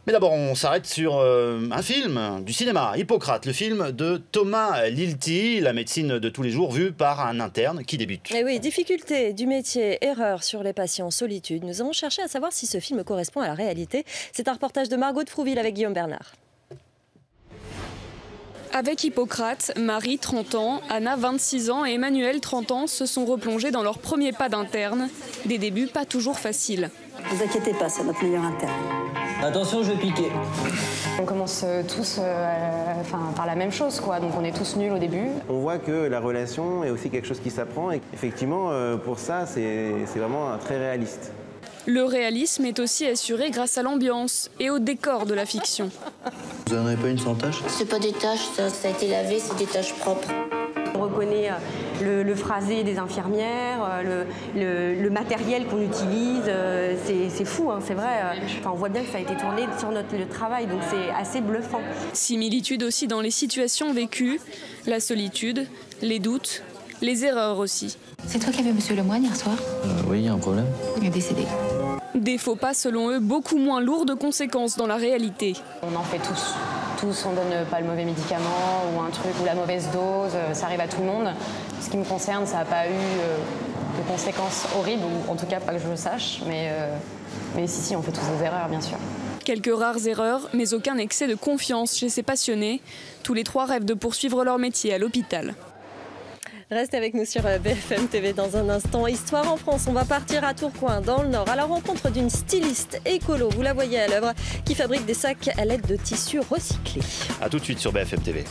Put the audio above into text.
Mais d'abord, on s'arrête sur un film du cinéma, Hippocrate, le film de Thomas Lilti, la médecine de tous les jours vue par un interne qui débute. Et oui, difficulté du métier, erreur sur les patients, solitude. Nous avons cherché à savoir si ce film correspond à la réalité. C'est un reportage de Margot de Frouville avec Guillaume Bernard. Avec Hippocrate, Marie, 30 ans, Anna, 26 ans et Emmanuel, 30 ans, se sont replongés dans leurs premiers pas d'interne. Des débuts pas toujours faciles. Ne vous inquiétez pas, c'est notre meilleur interne. Attention, je vais piquer. On commence tous par la même chose, quoi. Donc on est tous nuls au début. On voit que la relation est aussi quelque chose qui s'apprend et effectivement, pour ça, c'est vraiment très réaliste. Le réalisme est aussi assuré grâce à l'ambiance et au décor de la fiction. Vous n'en avez pas une sans tache? C'est pas des taches, ça a été lavé, c'est des taches propres. On reconnaît le phrasé des infirmières, le matériel qu'on utilise, c'est fou, hein, c'est vrai. Enfin, on voit bien que ça a été tourné sur le travail, donc c'est assez bluffant. Similitude aussi dans les situations vécues, la solitude, les doutes, les erreurs aussi. C'est toi qui avais Monsieur Lemoine hier soir? Oui, il y a un problème. Il est décédé. Des faux pas, selon eux, beaucoup moins lourds de conséquences dans la réalité. On en fait tous. Tous, on donne pas le mauvais médicament ou un truc ou la mauvaise dose, ça arrive à tout le monde. Ce qui me concerne, ça n'a pas eu de conséquences horribles, ou en tout cas pas que je le sache, mais si, on fait tous des erreurs, bien sûr. Quelques rares erreurs, mais aucun excès de confiance chez ces passionnés. Tous les trois rêvent de poursuivre leur métier à l'hôpital. Restez avec nous sur BFM TV dans un instant. Histoire en France, on va partir à Tourcoing, dans le Nord, à la rencontre d'une styliste écolo, vous la voyez à l'œuvre, qui fabrique des sacs à l'aide de tissus recyclés. A tout de suite sur BFM TV.